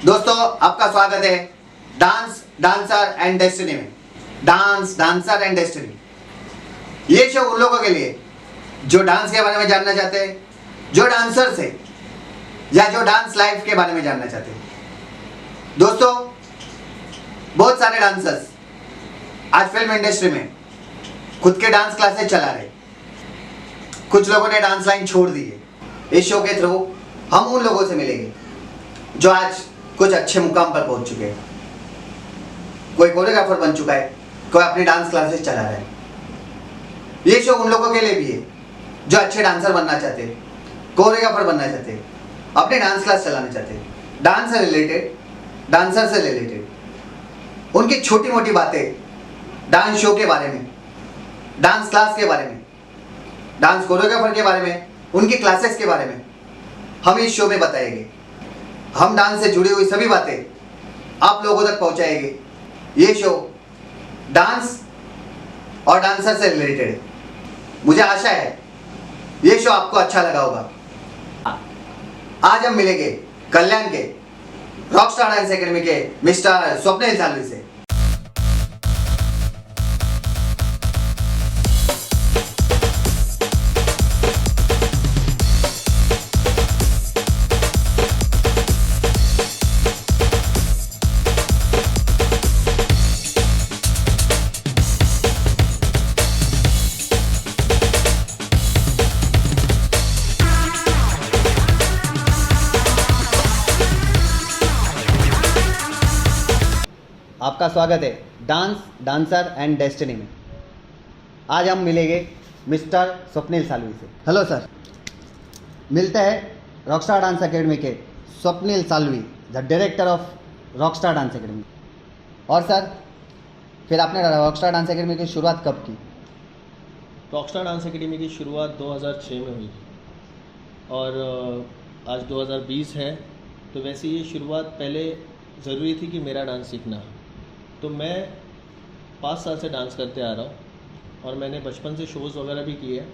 दोस्तों आपका स्वागत है डांस डांसर एंड डेस्टिनी में। डांस डांसर एंड डेस्टिनी ये शो उन लोगों के लिए जो डांस के बारे में जानना चाहते हैं, जो डांसर्स है या जो डांस लाइफ के बारे में जानना चाहते हैं। दोस्तों बहुत सारे डांसर्स आज फिल्म इंडस्ट्री में खुद के डांस क्लासेस चला रहे, कुछ लोगों ने डांस लाइन छोड़ दी है। इस शो के थ्रू हम उन लोगों से मिलेंगे जो आज कुछ अच्छे मुकाम पर पहुंच चुके हैं। कोई कोरियोग्राफर बन चुका है, कोई अपनी डांस क्लासेस चला रहा है। ये शो उन लोगों के लिए भी है जो अच्छे डांसर बनना चाहते हैं, कोरियोग्राफर बनना चाहते हैं, अपने डांस क्लास चलाना चाहते हैं, डांस से रिलेटेड, डांसर से रिलेटेड उनकी छोटी मोटी बातें डांस शो के बारे में, डांस क्लास के बारे में, डांस कोरियोग्राफर के बारे में, उनकी क्लासेस के बारे में हम इस शो में बताएंगे। हम डांस से जुड़ी हुई सभी बातें आप लोगों तक पहुंचाएंगे। ये शो डांस और डांसर से रिलेटेड है। मुझे आशा है ये शो आपको अच्छा लगा होगा। आज हम मिलेंगे कल्याण के रॉकस्टार डांस एकेडमी के मिस्टर स्वप्निल सालवी से। आपका स्वागत है डांस डांसर एंड डेस्टिनी में। आज हम मिलेंगे मिस्टर स्वप्निल सालवी से। हेलो सर, मिलते हैं रॉकस्टार डांस एकेडमी के Swapnil Salvi, the director of Rockstar dance academy. और सर, फिर आपने रॉकस्टार डांस एकेडमी की शुरुआत कब की? रॉकस्टार डांस एकेडमी की शुरुआत 2006 में हुई और आज 2020 है। तो वैसे ये शुरुआत पहले ज़रूरी थी कि मेरा डांस सीखना। तो मैं 5 साल से डांस करते आ रहा हूँ और मैंने बचपन से शोज़ वगैरह भी किए हैं।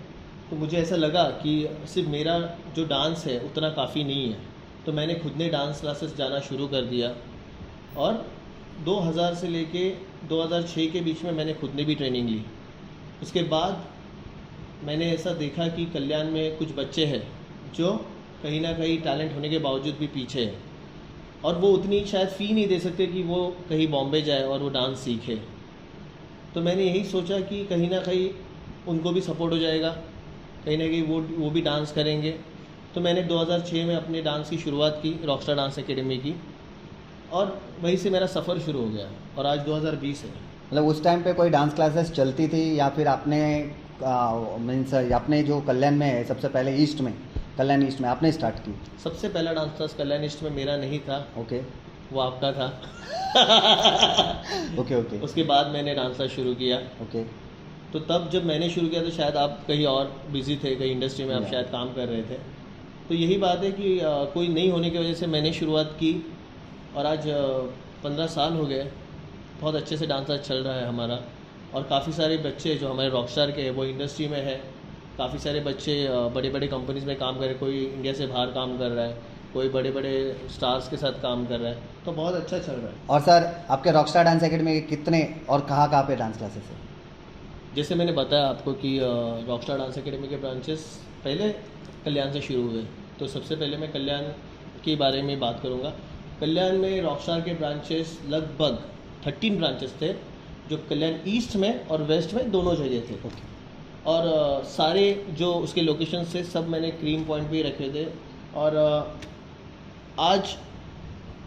तो मुझे ऐसा लगा कि सिर्फ मेरा जो डांस है उतना काफ़ी नहीं है, तो मैंने खुद ने डांस क्लासेस जाना शुरू कर दिया। और 2000 से लेके 2006 के बीच में मैंने खुद ने भी ट्रेनिंग ली। उसके बाद मैंने ऐसा देखा कि कल्याण में कुछ बच्चे हैं जो कहीं ना कहीं टैलेंट होने के बावजूद भी पीछे हैं और वो उतनी शायद फ़ी नहीं दे सकते कि वो कहीं बॉम्बे जाए और वो डांस सीखे। तो मैंने यही सोचा कि कहीं ना कहीं उनको भी सपोर्ट हो जाएगा, कहीं ना कहीं वो भी डांस करेंगे। तो मैंने 2006 में अपने डांस की शुरुआत की रॉकस्टार डांस एकेडमी की और वहीं से मेरा सफ़र शुरू हो गया और आज 2020 है। मतलब उस टाइम पे कोई डांस क्लासेस चलती थी या फिर आपने मीन्स अपने जो कल्याण में है सबसे पहले ईस्ट में, कल्याण ईस्ट में आपने स्टार्ट की? सबसे पहला डांस क्लास कल्याण ईस्ट में मेरा नहीं था। ओके, वो आपका था। ओके। उसके बाद मैंने डांस क्लास शुरू किया। ओके। तो तब जब मैंने शुरू किया तो शायद आप कहीं और बिजी थे, कहीं इंडस्ट्री में आप Yeah. शायद काम कर रहे थे। तो यही बात है कि कोई नहीं होने की वजह से मैंने शुरुआत की और आज 15 साल हो गए। बहुत अच्छे से डांस क्लास चल रहा है हमारा और काफ़ी सारे बच्चे जो हमारे रॉकस्टार के हैं वो इंडस्ट्री में है। काफ़ी सारे बच्चे बड़े बड़े कंपनीज़ में काम कर रहे हैं, कोई इंडिया से बाहर काम कर रहा है, कोई बड़े बड़े स्टार्स के साथ काम कर रहा है। तो बहुत अच्छा चल रहा है। और सर, आपके रॉकस्टार डांस एकेडमी के कितने और कहाँ पे डांस क्लासेस है? जैसे मैंने बताया आपको कि रॉकस्टार डांस एकेडमी के ब्रांचेस पहले कल्याण से शुरू हुए। तो सबसे पहले मैं कल्याण के बारे में बात करूँगा। कल्याण में रॉकस्टार के ब्रांचेस लगभग 13 ब्रांचेस थे जो कल्याण ईस्ट में और वेस्ट में दोनों जगह थे। और सारे जो उसके लोकेशन थे सब मैंने क्रीम पॉइंट भी रखे थे। और आज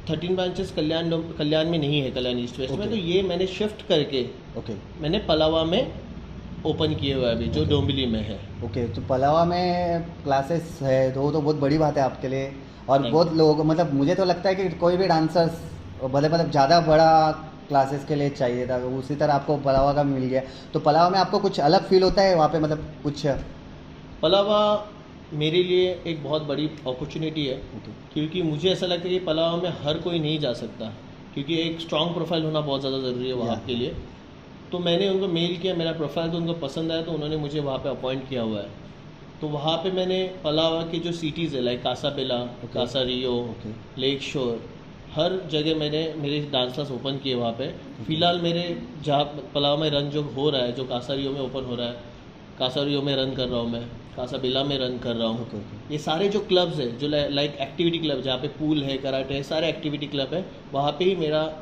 13 ब्रांचेस कल्याण में नहीं है, कल्याण ईस्ट वेस्ट में। तो ये मैंने शिफ्ट करके मैंने पलावा में ओपन किए हुए अभी जो डोंबिवली में है। ओके, तो पलावा में क्लासेस है तो वो तो बहुत बड़ी बात है आपके लिए। और बहुत लोग, मतलब मुझे तो लगता है कि कोई भी डांसर्स भले मतलब ज़्यादा बड़ा क्लासेस के लिए चाहिए था, उसी तरह आपको पलावा का मिल गया। तो पलावा में आपको कुछ अलग फील होता है वहाँ पे, मतलब कुछ? पलावा मेरे लिए एक बहुत बड़ी अपॉर्चुनिटी है। क्योंकि मुझे ऐसा लगता है कि पलावा में हर कोई नहीं जा सकता, क्योंकि एक स्ट्रॉन्ग प्रोफाइल होना बहुत ज़्यादा ज़रूरी है वहाँ के लिए। तो मैंने उनको मेल किया, मेरा प्रोफाइल तो उनको पसंद आया, तो उन्होंने मुझे वहाँ पे अपॉइंट किया हुआ है। तो वहाँ पे मैंने पलावा की जो सिटीज़ है लाइक कासाबेला, कासा रियो, लेक शोर, हर जगह मैंने मेरे डांस क्लास ओपन किए वहाँ पे। फ़िलहाल मेरे जहाँ पलाव में रन जो हो रहा है, जो कासारियो में ओपन हो रहा है, कासारियो में रन कर रहा हूँ मैं, कासाबिला में रन कर रहा हूँ। ये सारे जो क्लब्स है जो लाइक एक्टिविटी क्लब, जहाँ पे पूल है, कराटे है, सारे एक्टिविटी क्लब है, वहाँ पे ही मेरा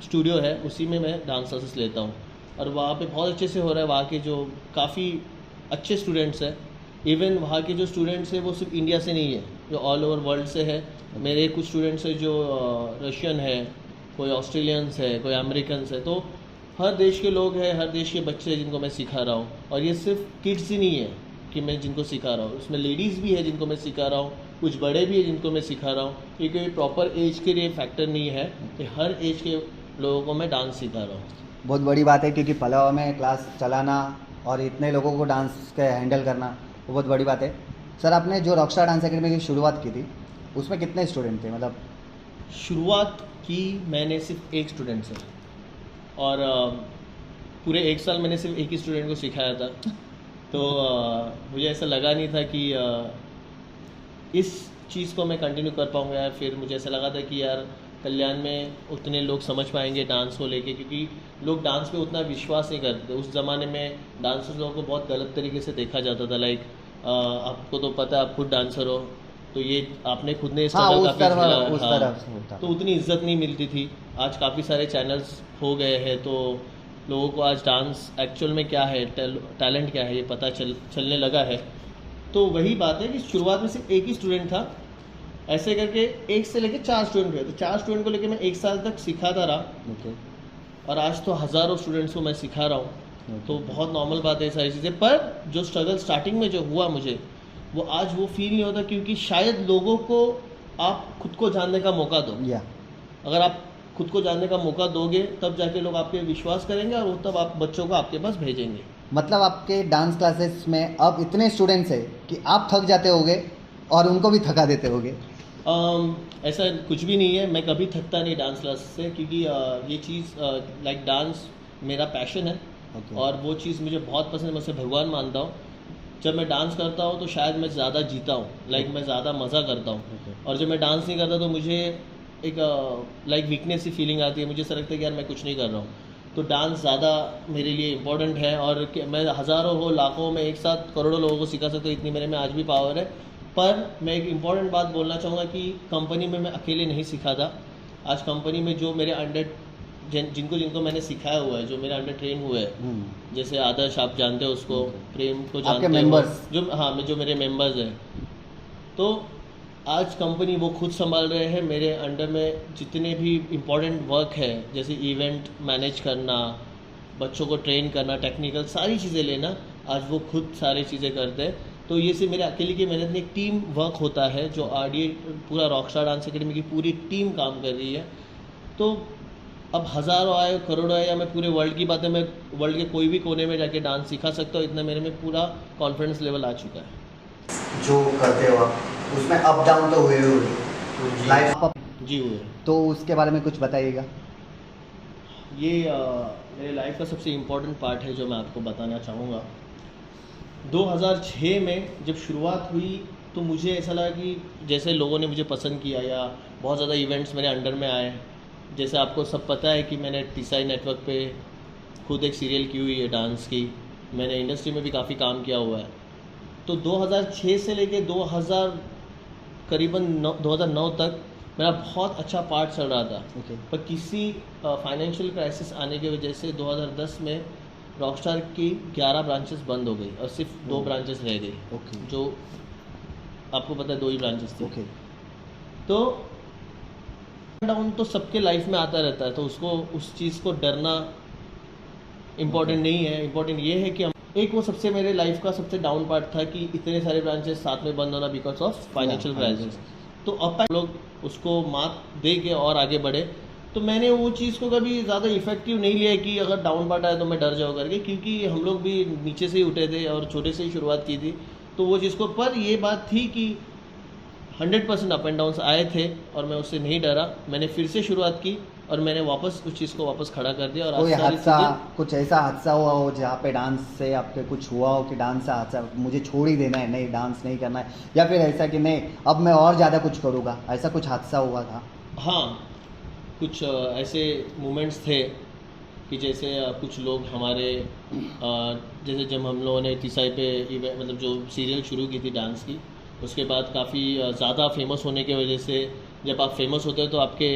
स्टूडियो है, उसी में मैं डांस क्लासेस लेता हूँ। और वहाँ पे बहुत अच्छे से हो रहा है। वहाँ के जो काफ़ी अच्छे स्टूडेंट्स हैं, इवन वहाँ के जो स्टूडेंट्स हैं वो सिर्फ इंडिया से नहीं है, जो ऑल ओवर वर्ल्ड से है। मेरे कुछ स्टूडेंट्स हैं जो रशियन है, कोई ऑस्ट्रेलियंस है, कोई अमेरिकन्स है। तो हर देश के लोग हैं, हर देश के बच्चे हैं जिनको मैं सिखा रहा हूँ। और ये सिर्फ किड्स ही नहीं है कि मैं जिनको सिखा रहा हूँ, उसमें लेडीज़ भी है जिनको मैं सिखा रहा हूँ, कुछ बड़े भी है जिनको मैं सिखा रहा हूँ। क्योंकि प्रॉपर एज के लिए फैक्टर नहीं है कि हर एज के लोगों को मैं डांस सिखा रहा हूँ। बहुत बड़ी बात है, क्योंकि पलावा में क्लास चलाना और इतने लोगों को डांस के हैंडल करना वो बहुत बड़ी बात है। सर, आपने जो रॉकस्टार डांस एकेडमी की शुरुआत की थी उसमें कितने स्टूडेंट थे? मतलब शुरुआत की मैंने सिर्फ एक स्टूडेंट से, और पूरे 1 साल मैंने सिर्फ एक ही स्टूडेंट को सिखाया था। तो मुझे ऐसा लगा नहीं था कि इस चीज़ को मैं कंटिन्यू कर पाऊँगा यार। फिर मुझे ऐसा लगा था कि यार कल्याण में उतने लोग समझ पाएंगे डांस को लेके, क्योंकि लोग डांस पे उतना विश्वास नहीं करते। उस ज़माने में डांसर्स लोगों को बहुत गलत तरीके से देखा जाता था। लाइक आपको तो पता है, आप खुद डांसर हो, तो ये आपने खुद ने हाँ, struggle उस काफ़ी तरह झेला। उस हाँ, तरह से होता तो था। उतनी इज्जत नहीं मिलती थी। आज काफ़ी सारे चैनल्स हो गए हैं, तो लोगों को आज डांस एक्चुअल में क्या है, टैलेंट क्या है, ये पता चलने लगा है। तो वही बात है कि शुरुआत में सिर्फ एक ही स्टूडेंट था, ऐसे करके 1 से लेके 4 स्टूडेंट हुए। तो 4 स्टूडेंट को लेके मैं 1 साल तक सिखाता रहा, ओके, और आज तो हज़ारों स्टूडेंट्स को मैं सिखा रहा हूँ। तो बहुत नॉर्मल बात है ये सारी चीज़ें। पर जो स्ट्रगल स्टार्टिंग में जो हुआ मुझे, वो आज वो फील नहीं होता, क्योंकि शायद लोगों को आप खुद को जानने का मौका दो। या अगर आप खुद को जानने का मौका दोगे, तब जाके लोग आप पे विश्वास करेंगे, और वो तब आप बच्चों को आपके पास भेजेंगे। मतलब आपके डांस क्लासेस में अब इतने स्टूडेंट्स हैं कि आप थक जाते होगे और उनको भी थका देते होगे। ऐसा कुछ भी नहीं है, मैं कभी थकता नहीं डांस क्लास से, क्योंकि ये चीज़ लाइक डांस मेरा पैशन है। ओके। और वो चीज़ मुझे बहुत पसंद है, मैं उसे भगवान मानता हूँ। जब मैं डांस करता हूँ तो शायद मैं ज़्यादा जीता हूँ, लाइक मैं ज़्यादा मज़ा करता हूँ। ओके। और जब मैं डांस नहीं करता तो मुझे एक लाइक वीकनेस सी फीलिंग आती है, मुझे ऐसा लगता है कि यार मैं कुछ नहीं कर रहा हूँ। तो डांस ज़्यादा मेरे लिए इम्पोर्टेंट है, और मैं हज़ारों हो लाखों में एक साथ करोड़ों लोगों को सिखा सकता हूँ, इतनी मेरे में आज भी पावर है। पर मैं एक इम्पॉर्टेंट बात बोलना चाहूँगा कि कंपनी में मैं अकेले नहीं सिखाता। आज कंपनी में जो मेरे अंडर जिनको मैंने सिखाया हुआ है, जो मेरे अंडर ट्रेन हुए हैं, जैसे आदर्श आप जानते हो उसको, प्रेम को जानते आपके हो, members? जो मेरे मेंबर्स हैं, तो आज कंपनी वो खुद संभाल रहे हैं। मेरे अंडर में जितने भी इम्पोर्टेंट वर्क है, जैसे इवेंट मैनेज करना, बच्चों को ट्रेन करना, टेक्निकल सारी चीज़ें लेना, आज वो खुद सारी चीज़ें करते हैं। तो ये सिर्फ मेरे अकेले की मेहनत नहीं, एक टीम वर्क होता है, जो आरडीए पूरा रॉकस्टार डांस एकेडमी की पूरी टीम काम कर रही है। तो अब हज़ारों आए, करोड़ों आए, या मैं पूरे वर्ल्ड की बात है, मैं वर्ल्ड के कोई भी कोने में जाके डांस सिखा सकता हूँ, इतना मेरे में पूरा कॉन्फिडेंस लेवल आ चुका है। जो करते हो आप, उसमें अप डाउन तो हुए होंगे लाइफ, जी हुए। तो उसके बारे में कुछ बताइएगा। ये मेरे लाइफ का सबसे इम्पोर्टेंट पार्ट है जो मैं आपको बताना चाहूँगा। 2006 में जब शुरुआत हुई तो मुझे ऐसा लगा कि जैसे लोगों ने मुझे पसंद किया, या बहुत ज़्यादा इवेंट्स मेरे अंडर में आए। जैसे आपको सब पता है कि मैंने टीसाई नेटवर्क पे खुद एक सीरियल की हुई है डांस की, मैंने इंडस्ट्री में भी काफ़ी काम किया हुआ है। तो 2006 से लेके 2009 तक मेरा बहुत अच्छा पार्ट चल रहा था। ओके। पर किसी फाइनेंशियल क्राइसिस आने की वजह से 2010 में रॉकस्टार की 11 ब्रांचेस बंद हो गई और सिर्फ 2 ब्रांचेस रह गई। ओके। जो आपको पता है 2 ही ब्रांचेस थी। ओके। तो डाउन तो सबके लाइफ में आता रहता है, तो उसको उस चीज़ को डरना इम्पोर्टेंट नहीं है। इम्पोर्टेंट ये है कि हम वो सबसे मेरे लाइफ का सबसे डाउन पार्ट था कि इतने सारे ब्रांचेस साथ में बंद होना बिकॉज ऑफ फाइनेंशियल क्राइसिस। तो अब लोग उसको मात दे के और आगे बढ़े। तो मैंने वो चीज़ को कभी ज़्यादा इफेक्टिव नहीं लिया कि अगर डाउन पार्ट आया तो मैं डर जाऊँ करके, क्योंकि हम लोग भी नीचे से ही उठे थे और छोटे से ही शुरुआत की थी। तो वो चीज़ को, पर ये बात थी कि 100% अप एंड डाउन्स आए थे और मैं उससे नहीं डरा। मैंने फिर से शुरुआत की और मैंने वापस उस चीज़ को वापस खड़ा कर दिया। और कोई आज सारी हादसा, चीज़ें, कुछ ऐसा हादसा हुआ हो जहाँ पे डांस से आपके कुछ हुआ हो कि डांस से हादसा, मुझे छोड़ ही देना है, नहीं डांस नहीं करना है, या फिर ऐसा कि नहीं अब मैं और ज़्यादा कुछ करूँगा, ऐसा कुछ हादसा हुआ था? हाँ, कुछ ऐसे मोमेंट्स थे कि जैसे कुछ लोग हमारे जैसे जब हम लोगों ने तिसाई पे मतलब जो सीरियल शुरू की थी डांस की, उसके बाद काफ़ी ज़्यादा फेमस होने की वजह से जब आप फेमस होते हैं तो आपके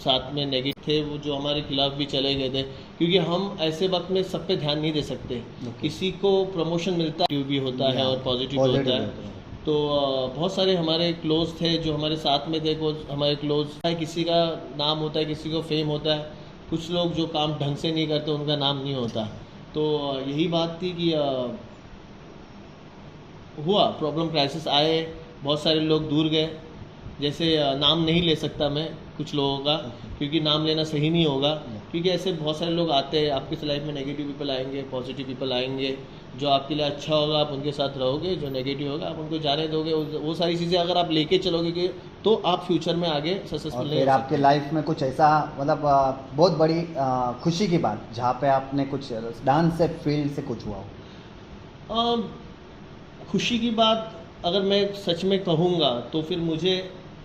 साथ में नेगेटिव थे वो जो हमारे खिलाफ भी चले गए थे, क्योंकि हम ऐसे वक्त में सब पे ध्यान नहीं दे सकते। किसी को प्रमोशन मिलता है भी होता है और पॉजिटिव होता है। तो बहुत सारे हमारे क्लोज थे जो हमारे साथ में थे, वो हमारे क्लोज है। किसी का नाम होता है, किसी को फेम होता है, कुछ लोग जो काम ढंग से नहीं करते उनका नाम नहीं होता। तो यही बात थी कि हुआ प्रॉब्लम, क्राइसिस आए, बहुत सारे लोग दूर गए। जैसे नाम नहीं ले सकता मैं कुछ लोगों का, क्योंकि नाम लेना सही नहीं होगा, क्योंकि ऐसे बहुत सारे लोग आते हैं आपकी लाइफ में। नेगेटिव पीपल आएंगे, पॉजिटिव पीपल आएंगे। जो आपके लिए अच्छा होगा आप उनके साथ रहोगे, जो नेगेटिव होगा आप उनको जाने दोगे। वो सारी चीज़ें अगर आप लेके चलोगे कि तो आप फ्यूचर में आगे सक्सेसफुल नहीं हो फिर आपके लाइफ में कुछ ऐसा मतलब बहुत बड़ी खुशी की बात जहाँ पे आपने कुछ डांस से फील्ड से कुछ हुआ हो? खुशी की बात अगर मैं सच में कहूँगा तो फिर मुझे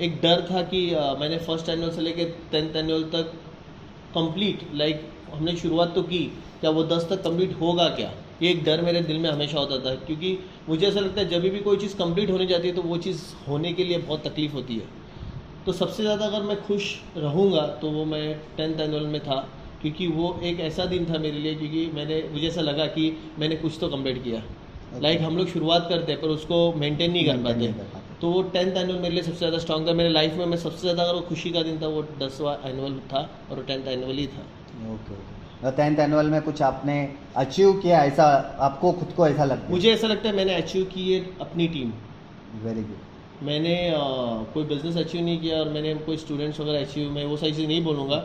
एक डर था कि मैंने फर्स्ट एनुअल से लेकर 10th एनुअल तक कंप्लीट हमने शुरुआत तो की, क्या वो 10 तक कंप्लीट होगा क्या, ये एक डर मेरे दिल में हमेशा होता था। क्योंकि मुझे ऐसा लगता है जब भी कोई चीज़ कंप्लीट होने जाती है तो वो चीज़ होने के लिए बहुत तकलीफ़ होती है। तो सबसे ज़्यादा अगर मैं खुश रहूँगा तो वो मैं 10th एनुअल में था, क्योंकि वो एक ऐसा दिन था मेरे लिए, क्योंकि मुझे ऐसा लगा कि मैंने कुछ तो कंप्लीट किया। हम लोग शुरुआत करते हैं पर उसको मेंटेन नहीं कर पाते। तो वो 10th एनुअल मेरे लिए सबसे ज़्यादा स्ट्रॉन्ग था। मेरे लाइफ में मैं सबसे ज़्यादा अगर खुशी का दिन था वो 10वां एनुअल था और 10th एनुअल ही था। ओके। 10th एनुअल में कुछ आपने अचीव किया, ऐसा आपको खुद को ऐसा लगता है? मुझे ऐसा लगता है मैंने अचीव की है अपनी टीम। Very good. मैंने कोई बिजनेस अचीव नहीं किया और मैंने कोई स्टूडेंट्स वगैरह अचीव, मैं वो सारी चीज़ नहीं बोलूँगा।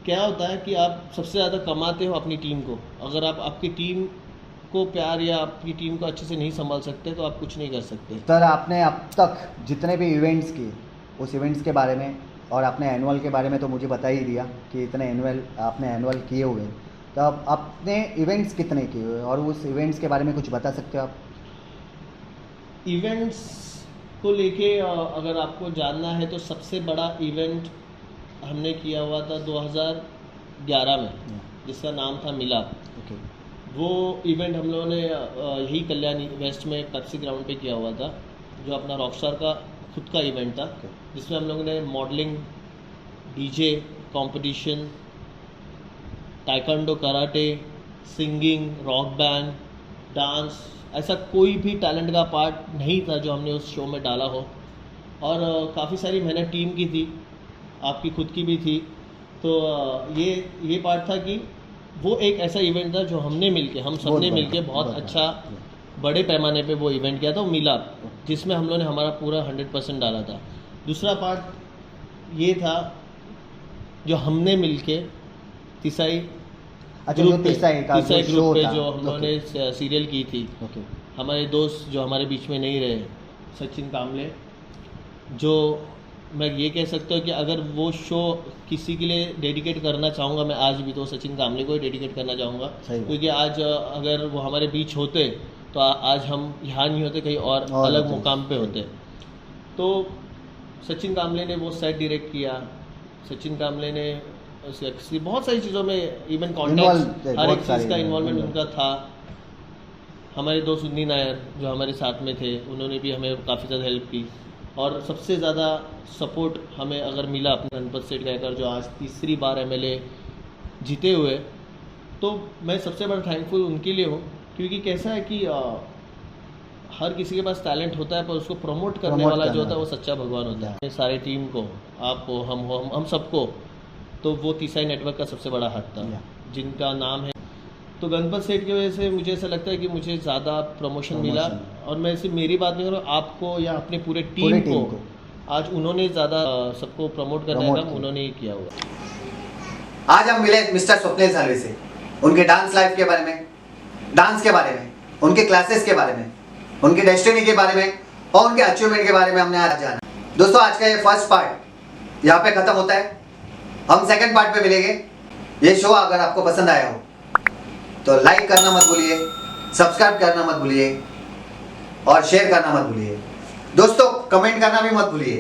क्या होता है कि आप सबसे ज़्यादा कमाते हो अपनी टीम को। अगर आप आपकी टीम को प्यार या आपकी टीम को अच्छे से नहीं संभाल सकते तो आप कुछ नहीं कर सकते। सर आपने अब तक जितने भी इवेंट्स किए उस इवेंट्स के बारे में और आपने एनुअल के बारे में तो मुझे बता ही दिया कि इतने आपने एनुअल किए हुए, तो अब आपने इवेंट्स कितने किए हुए और उस इवेंट्स के बारे में कुछ बता सकते हो आप? इवेंट्स को लेके अगर आपको जानना है तो सबसे बड़ा इवेंट हमने किया हुआ था 2011 में, जिसका नाम था मिलाप। ओके। वो इवेंट हम लोगों ने यही कल्याणी वेस्ट में पेप्सी ग्राउंड पे किया हुआ था, जो अपना रॉकस्टार का खुद का इवेंट था, जिसमें हम लोगों ने modelling, DJ competition, taekwondo, karate, singing, rock band, dance, ऐसा कोई भी टैलेंट का पार्ट नहीं था जो हमने उस शो में डाला हो। और काफ़ी सारी मेहनत टीम की थी, आपकी खुद की भी थी। तो ये पार्ट था कि वो एक ऐसा इवेंट था जो हमने मिलके, हम सबने मिलके बहुत अच्छा बड़े पैमाने पे वो इवेंट किया था, वो मिलाप, जिसमें हम लोगों ने हमारा पूरा 100% डाला था। दूसरा पार्ट ये था जो हमने मिलके तिसाई ग्रुप पे जो हम लोगों ने सीरियल की थी। हमारे दोस्त जो हमारे बीच में नहीं रहे, सचिन कामले, जो मैं ये कह सकता हूँ कि अगर वो शो किसी के लिए डेडिकेट करना चाहूँगा मैं आज भी, तो सचिन कामले को ही डेडिकेट करना चाहूँगा। क्योंकि आज अगर वो हमारे बीच होते तो आज हम यहाँ नहीं होते, कहीं और अलग मुकाम पे होते। तो सचिन कामले ने वो सेट डायरेक्ट किया, सचिन कामले ने बहुत सारी चीज़ों में, इवन कॉन्टेक्ट, हर एक चीज़ का इन्वॉल्वमेंट उनका था। हमारे दोस्त उन्नी नायर जो हमारे साथ में थे, उन्होंने भी हमें काफ़ी ज़्यादा हेल्प की। और सबसे ज़्यादा सपोर्ट हमें अगर मिला अपने गणपत सेठ गायकर, जो आज 3री बार MLA जीते हुए, तो मैं सबसे बड़ा थैंकफुल उनके लिए हूँ। क्योंकि कैसा है कि हर किसी के पास टैलेंट होता है, पर उसको प्रमोट करने वाला जो होता है वो सच्चा भगवान होता है। सारे टीम को, आपको, हम सबको, तो वो तिसाई नेटवर्क का सबसे बड़ा हाथ था, जिनका नाम है। तो गणपत सेठ की वजह से मुझे ऐसा लगता है कि मुझे ज़्यादा प्रमोशन मिला। और मैं सिर्फ मेरी बात नहीं कर रहा हूँ, आपको या अपने पूरे टीम को आज उन्होंने ज़्यादा सबको प्रमोट करने का काम उन्होंने ही किया हुआ। आज हम मिले मिस्टर स्वप्निल सालवे से, उनके डांस लाइफ के बारे में, डांस के बारे में, उनके क्लासेस के बारे में, उनकी डेस्टिनी के बारे में और उनके अचीवमेंट के बारे में हमने आज जाना। दोस्तों आज का ये फर्स्ट पार्ट यहाँ पे खत्म होता है, हम सेकंड पार्ट पे मिलेंगे। ये शो अगर आपको पसंद आया हो तो लाइक करना मत भूलिए, सब्सक्राइब करना मत भूलिए और शेयर करना मत भूलिए। दोस्तों कमेंट करना भी मत भूलिए।